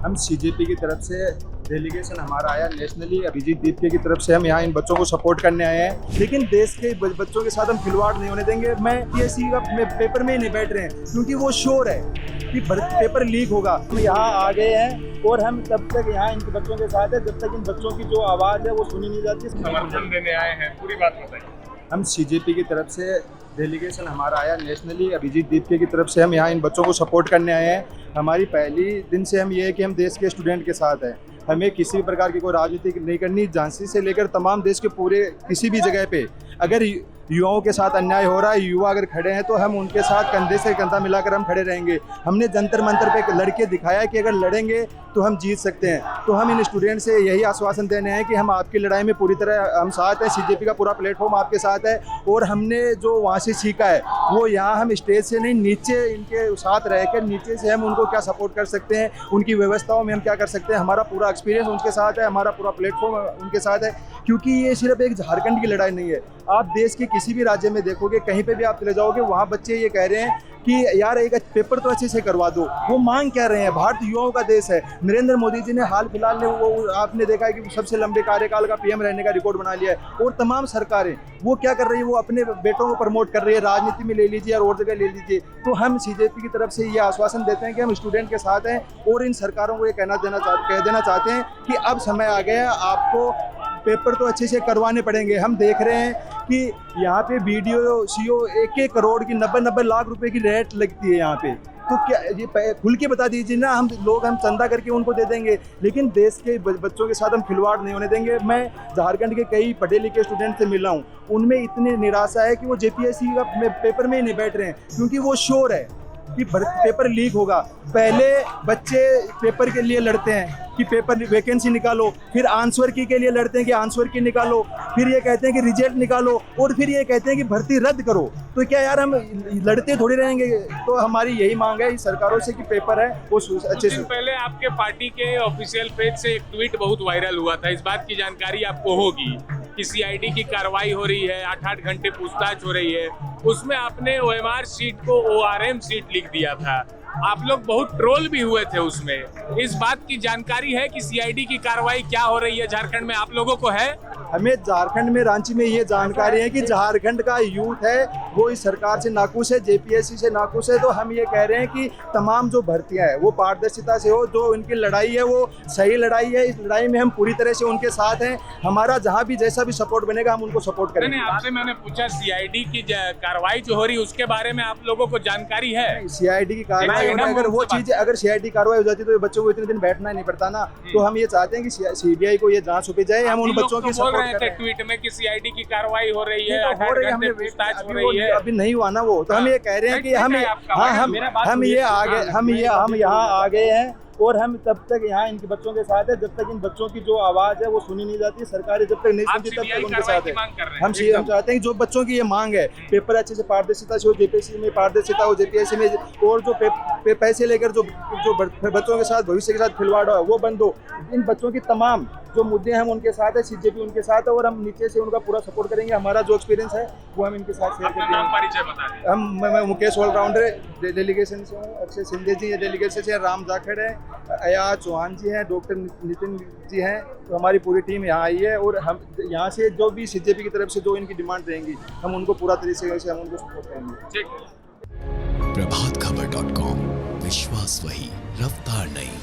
हम सीजेपी की तरफ से डेलीगेशन हमारा आया नेशनली अभिजीत दीपके की तरफ से। हम यहाँ इन बच्चों को सपोर्ट करने आए हैं, लेकिन देश के बच्चों के साथ हम खिलवाड़ नहीं होने देंगे। मैं पीएससी का पेपर में ही नहीं बैठ रहे हैं क्योंकि वो श्योर है कि पेपर लीक होगा। हम यहाँ आ गए हैं और हम तब तक यहाँ इन बच्चों के साथ है जब तक इन बच्चों की जो आवाज़ है वो सुनी नहीं जाती। समर्थन देने आए हैं, पूरी बात बताइए। हम सीजेपी की तरफ से डेलीगेशन हमारा आया नेशनली अभिजीत दीपके की तरफ से। हम यहाँ इन बच्चों को सपोर्ट करने आए हैं। हमारी पहली दिन से हम ये है कि हम देश के स्टूडेंट के साथ हैं। हमें किसी भी प्रकार की कोई राजनीति नहीं करनी। झांसी से लेकर तमाम देश के पूरे किसी भी जगह पे अगर युवाओं के साथ अन्याय हो रहा है, युवा अगर खड़े हैं तो हम उनके साथ कंधे से कंधा मिलाकर हम खड़े रहेंगे। हमने जंतर मंतर पे लड़के दिखाया कि अगर लड़ेंगे तो हम जीत सकते हैं। तो हम इन स्टूडेंट से यही आश्वासन देने हैं कि हम आपकी लड़ाई में पूरी तरह हम साथ हैं। सीजेपी का पूरा प्लेटफॉर्म आपके साथ है और हमने जो वहाँ से सीखा है वो यहाँ हम स्टेज से नहीं, नीचे इनके साथ रहकर नीचे से हम उनको क्या सपोर्ट कर सकते हैं, उनकी व्यवस्थाओं में हम क्या कर सकते हैं। हमारा पूरा एक्सपीरियंस उनके साथ है, हमारा पूरा प्लेटफॉर्म उनके साथ है। क्योंकि ये सिर्फ एक झारखंड की लड़ाई नहीं है। आप देश के किसी भी राज्य में देखोगे, कहीं पे भी आप चले जाओगे, वहाँ बच्चे ये कह रहे हैं कि यार एक पेपर तो अच्छे से करवा दो। वो मांग क्या रहे हैं? भारत युवाओं का देश है। नरेंद्र मोदी जी ने हाल फिलहाल में वो आपने देखा है कि सबसे लंबे कार्यकाल का पीएम रहने का रिकॉर्ड बना लिया है। और तमाम सरकारें वो क्या कर रही है, वो अपने बेटों को प्रमोट कर रही है। राजनीति में ले लीजिए और जगह ले लीजिए। तो हम सीजेपी की तरफ से ये आश्वासन देते हैं कि हम स्टूडेंट के साथ हैं और इन सरकारों को ये कह देना चाहते हैं कि अब समय आ गया, आपको पेपर तो अच्छे से करवाने पड़ेंगे। हम देख रहे हैं कि यहाँ पे बीडीओ सीओ 1-1 करोड़ की 90-90 लाख रुपए की रेट लगती है यहाँ पे। तो क्या ये खुल के बता दीजिए ना, हम चंदा करके उनको दे देंगे, लेकिन देश के बच्चों के साथ हम खिलवाड़ नहीं होने देंगे। मैं झारखंड के कई पढ़े लिखे स्टूडेंट से मिला हूँ, उनमें इतनी निराशा है कि वो जेपीएससी का पेपर में ही नहीं बैठ रहे हैं क्योंकि वो श्योर है कि पेपर लीक होगा। पहले बच्चे पेपर के लिए लड़ते हैं कि पेपर वैकेंसी निकालो, फिर आंसर की के लिए लड़ते हैं कि आंसर की निकालो, फिर ये कहते हैं कि रिजल्ट निकालो, और फिर ये कहते हैं कि भर्ती रद्द करो। तो क्या यार हम लड़ते थोड़ी रहेंगे? तो हमारी यही मांग है सरकारों से कि पेपर है वो अच्छे से। पहले आपके पार्टी के ऑफिशियल पेज से एक ट्वीट बहुत वायरल हुआ था, इस बात की जानकारी आपको होगी कि सीआईडी की कार्रवाई हो रही है, 8-8 घंटे पूछताछ हो रही है। उसमें आपने ओएमआर सीट को ओआरएम सीट लिख दिया था। आप लोग बहुत ट्रोल भी हुए थे उसमें। इस बात की जानकारी है कि सीआईडी की कार्रवाई क्या हो रही है झारखंड में, आप लोगों को है? हमें झारखंड में, रांची में ये जानकारी है कि झारखंड का यूथ है वो इस सरकार से नाखुश है, जेपीएससी से नाखुश है। तो हम ये कह रहे हैं कि तमाम जो भर्तियां हैं वो पारदर्शिता से हो, जो इनकी लड़ाई है वो सही लड़ाई है। इस लड़ाई में हम पूरी तरह से उनके साथ हैं। हमारा जहाँ भी जैसा भी सपोर्ट बनेगा हम उनको सपोर्ट करेंगे। आपसे मैंने पूछा सीआईडी की कार्रवाई जो हो रही है उसके बारे में आप लोगों को जानकारी है? सीआईडी की कार्रवाई अगर वो चीज अगर सीआईडी कार्रवाई हो जाती तो बच्चों को इतने दिन बैठना नहीं पड़ता ना। तो हम ये चाहते हैं कि सीबीआई को ये जांच सौंपी जाए, हम उन बच्चों की सपोर्ट करें। ट्वीट में कि सीआईडी की कार्रवाई हो रही है, पूछताछ हो रही है, अभी नहीं हुआ ना वो। तो हम ये कह रहे हैं कि हम यहाँ आ गए हैं और हम तब तक यहाँ इनके बच्चों के साथ है जब तक इन बच्चों की जो आवाज़ है वो सुनी नहीं जाती। सरकारें जब तक नहीं सुनती तब तक उनके साथ है। हम चाहते हैं कि जो बच्चों की ये मांग है पेपर अच्छे से पारदर्शिता से हो, जेपीएससी में पारदर्शिता हो, जेपीएससी में और जो पैसे लेकर जो बच्चों के साथ भविष्य के साथ खिलवाड़ हो वो बंद हो। इन बच्चों की तमाम जो मुद्दे हैं हम उनके साथ है, सीजेपी उनके साथ है और हम नीचे से उनका पूरा सपोर्ट करेंगे। हमारा जो एक्सपीरियंस है वो हम इनके साथ शेयर करेंगे। मैं मुकेश ऑलराउंडर डेलीगेशन से हूँ, अक्षय सिंधे जी डेलीगेशन से, राम जाखड़ है, अयाज चौहान जी हैं, डॉक्टर नितिन जी हैं। तो हमारी पूरी टीम यहाँ आई है और हम यहाँ से जो भी सीजेपी की तरफ से जो इनकी डिमांड रहेंगी हम उनको पूरा तरीके से हम उनको सपोर्ट करेंगे। प्रभातखबर.com, विश्वास वही, रफ्तार नहीं।